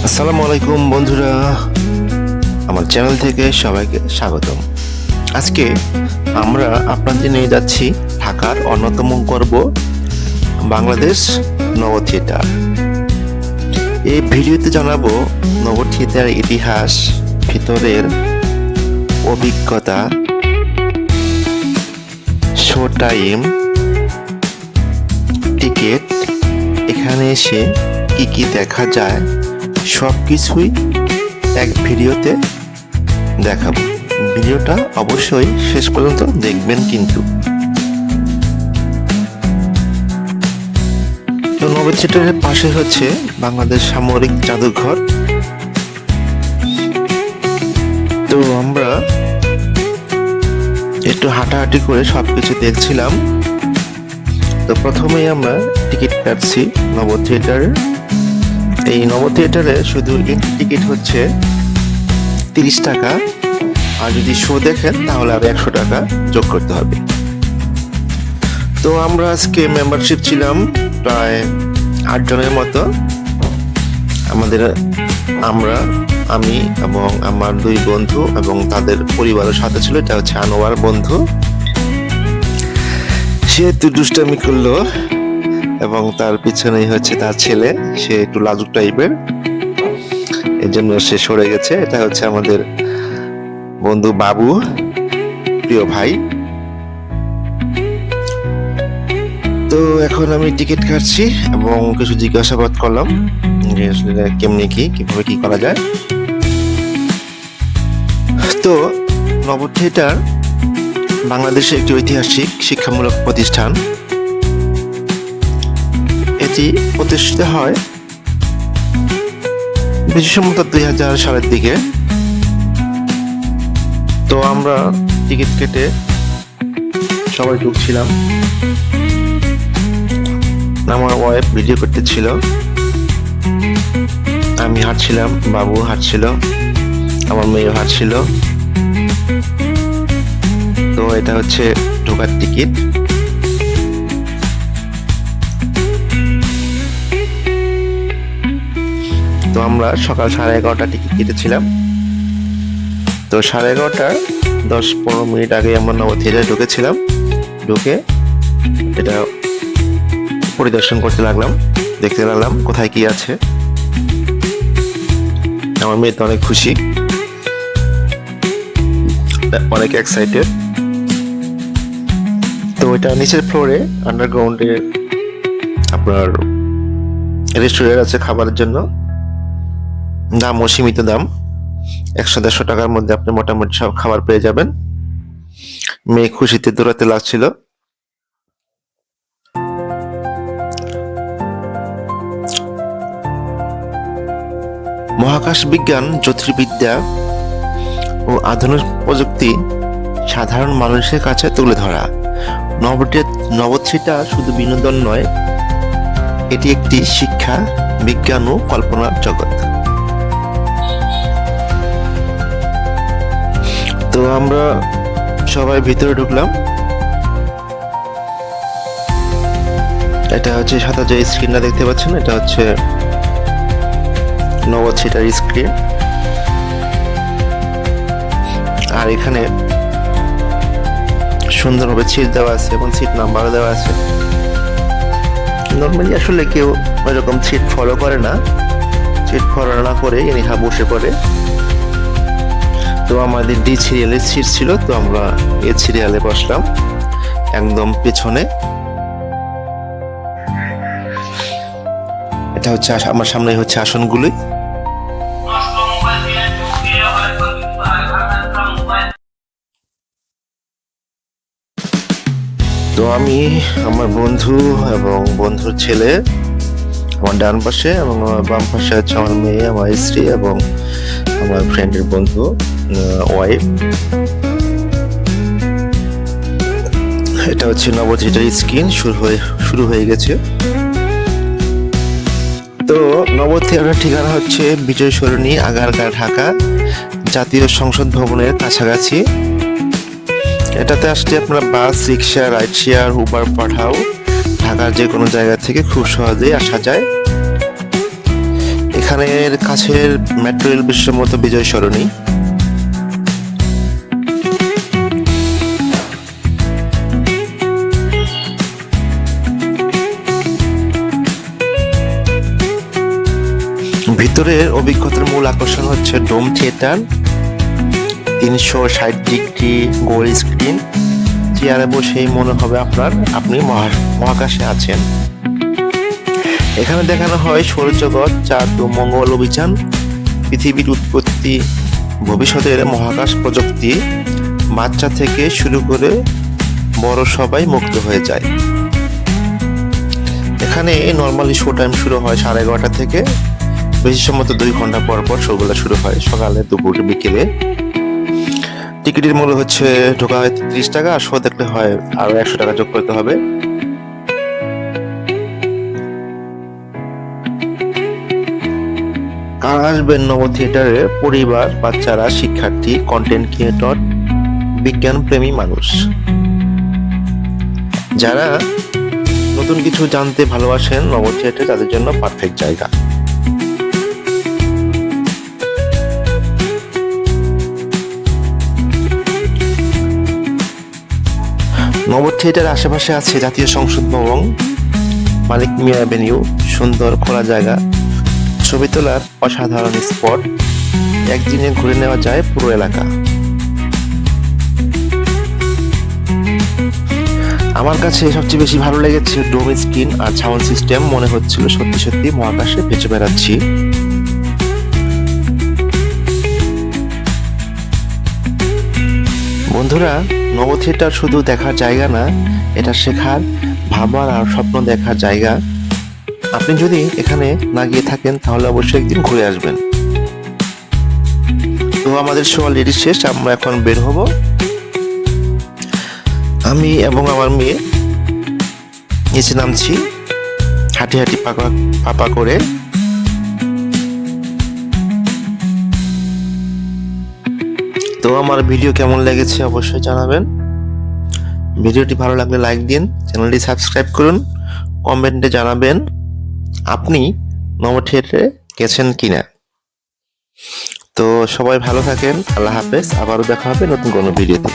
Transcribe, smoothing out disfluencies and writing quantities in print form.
আসসালামু আলাইকুম বন্ধুরা, আমার চ্যানেল থেকে সবাইকে স্বাগতম। আজকে আমরা আপনাদের নিয়ে যাচ্ছি ঢাকার অন্যতম গর্ব বাংলাদেশ নব থিয়েটার। এই ভিডিওতে জানাবো নব থিয়েটারের ইতিহাস, ভিতরের অভিজ্ঞতা, শো টাইম, টিকিট, এখানে এসে কি কি দেখা যায় সব কিছুই এক ভিডিওতে দেখাবো। ভিডিওটা অবশ্যই শেষ পর্যন্ত দেখবেন। কিন্তু নব থিয়েটারের পাশে হচ্ছে বাংলাদেশ সামরিক জাদুঘর। তো আমরা একটু হাঁটাহাঁটি করে সবকিছু দেখছিলাম। তো প্রথমেই আমরা টিকিট কাটছি নব থিয়েটারের। এই নব থিয়েটারে শুধু এন্ট্রি টিকিট হচ্ছে 30 টাকা, আর যদি শো দেখেন তাহলে আর 100 টাকা যোগ করতে হবে। তো আমরা আজকে মেম্বারশিপ ছিলাম প্রায় 8 জনের মতো। আমি এবং আমার 2 বন্ধু এবং তাদের পরিবারের সাথে ছিল। এটা হচ্ছে আনোয়ার বন্ধু, সে একটু দুষ্টামি করলো এবং তার পিছনেই হচ্ছে তার ছেলে, সে একটু লাজুক টাইপের, এর জন্য সে সরে গেছে। এটা হচ্ছে আমাদের বন্ধু বাবু, প্রিয় ভাই। তো এখন আমি টিকিট কাটছি এবং কিছু জিজ্ঞাসাবাদ করলাম যে আসলে কেমনি কিভাবে কি করা যায়। তো নব থিয়েটার বাংলাদেশের একটি ঐতিহাসিক শিক্ষামূলক প্রতিষ্ঠান। এটি প্রতিষ্ঠিত হয় বেশি সম্ভবত 2000 সালের দিকে। তো আমরা টিকিট কেটে সবাই ঢুকছিলাম। আমার ওয়াইফ ভিডিও করতেছিল, আমি হাঁটছিলাম, বাবু হাঁটছিল, আমার মেয়েও হাঁটছিল। তো এটা হচ্ছে ঢোকার টিকিট। তো আমরা সকাল 11:30 টিকিট কেটেছিলাম। তো 11:30 10-15 মিনিট আগে আমরা নব থিয়েটারে ঢুকেছিলাম। ঢুকে এটা পরিদর্শন করতে লাগলাম, দেখতে লাগলাম কোথায় কি আছে। আমার মেয়ে তো অনেক খুশি, অনেক এক্সাইটেড। তো এটা নিচের ফ্লোরে আন্ডারগ্রাউন্ডে আপনার রেস্টুরেন্ট আছে খাবারের জন্য। দামও সীমিত দাম, 100-150 টাকার মধ্যে আপনি মোটামুটি সব খাবার পেয়ে যাবেন। মেয়ে খুশিতে দৌড়াতে লাগছিল। মহাকাশ বিজ্ঞান, জ্যোতির্বিদ্যা ও আধুনিক প্রযুক্তি সাধারণ মানুষের কাছে তুলে ধরা। নব থিয়েটার শুধু বিনোদন নয়, এটি একটি শিক্ষা, বিজ্ঞান ও কল্পনার জগৎ। তো আমরা সবাই ভিতরে ঢুকলাম। এটা হচ্ছে সাদা যে স্ক্রিনটা দেখতে পাচ্ছেন, এটা হচ্ছে নব থিয়েটার স্ক্রিন। আর এখানে সুন্দরভাবে সিট দেওয়া আছে এবং সিট নাম্বারও দেওয়া আছে। নর্মালি আসলে কেউ এরকম সিট ফলো করে না, সিট ফলো না করে এনিহা বসে পড়ে। তো আমাদের ডি সিরিয়ালের সিট ছিল, তো আমরা এ সিরিয়ালে বসলাম একদম পেছনে। এটা হচ্ছে আমার সামনে হচ্ছে আসনগুলি। তো আমি, আমার বন্ধু এবং বন্ধুর ছেলে আমার ডান পাশে, এবং আমার বাম পাশে হচ্ছে আমার মেয়ে, আমার স্ত্রী এবং আমার ফ্রেন্ডের বন্ধু ওয়াইফ। এটা হচ্ছে নব থিয়েটার স্ক্রিন শুরু হয়ে গেছে। তো নব থিয়েটারের ঠিকানা হচ্ছে বিজয় সরণি, আগারগাঁ, ঢাকা, জাতীয় সংসদ ভবনের কাছাকাছি। এটাতে আসলে আপনারা বাস, রিক্সা, রাইড শেয়ার, উবার পাঠাও ঢাকার যে কোনো জায়গা থেকে খুব সহজেই আসা যায়। এখানের কাছের মেট্রো রেল বিশ্বমত বিজয় সরণি। ভিতরের অভিজ্ঞতার মূল আকর্ষণ হচ্ছে ডোম থিয়েটার, 360 ডিগ্রি গোল স্ক্রিন, চেয়ারে বসেই মনে হবে আপনি মহাকাশে আছেন। এখানে দেখানো হয় সৌরজগৎ, চাঁদ ও মঙ্গল অভিযান, পৃথিবীর উৎপত্তি, ভবিষ্যতের মহাকাশ প্রযুক্তি। বাচ্চা থেকে শুরু করে বড় সবাই মুগ্ধ হয়ে যায়। এখানে নর্মালি শো টাইম শুরু হয় 11:30 থেকে, বেশি সম্ভবত 2 ঘন্টা পর পর শোগুলো শুরু হয়, সকালে, দুপুরে, বিকেলে। টিকিটের মূল্য হচ্ছে ঢোকা হয় 30 টাকা, আর শো দেখতে হয় আরো 100 টাকা যোগ করতে হবে। কারা আসবেন নব থিয়েটারে? পরিবার, বাচ্চারা, শিক্ষার্থী, কন্টেন্ট ক্রিয়েটর, বিজ্ঞান প্রেমী মানুষ। যারা নতুন কিছু জানতে ভালোবাসেন, নব থিয়েটার তাদের জন্য পারফেক্ট জায়গা। নব থিয়েটার আশেপাশে আছে জাতীয় সংসদ ভবন, মালিক মিয়া অ্যাভিনিউ, সুন্দর খোলা জায়গা, ছবি তোলার অসাধারণ স্পট, একদিনে ঘুরে নেওয়া যায় পুরো এলাকা। আমার কাছে সবচেয়ে বেশি ভালো লেগেছে ডোম স্ক্রিন আর সাউন্ড সিস্টেম। মনে হচ্ছিল সত্যি সত্যি মহাকাশে ভেসে বেড়াচ্ছি। বন্ধুরা, নব থিয়েটার শুধু দেখার জায়গা না, এটা শেখার, ভাবার আর স্বপ্ন দেখার জায়গা। আপনি যদি এখানে না গিয়ে থাকেন তাহলে অবশ্যই একদিন ঘুরে আসবেন। তো আমাদের শো অলরেডি শেষ, আমরা এখন বের হব। আমি এবং আমার মেয়ে নিচে নামছি হাঁটি হাঁটি পাপা করে। তো আমার ভিডিও কেমন লেগেছে অবশ্যই জানাবেন। ভিডিওটি ভালো লাগলে লাইক দিন, চ্যানেলটি সাবস্ক্রাইব করুন, কমেন্টে জানাবেন আপনি নব থিয়েটারে গেছেন কিনা। তো সবাই ভালো থাকেন, আল্লাহ হাফেজ। আবারও দেখা হবে নতুন কোনো ভিডিওতে।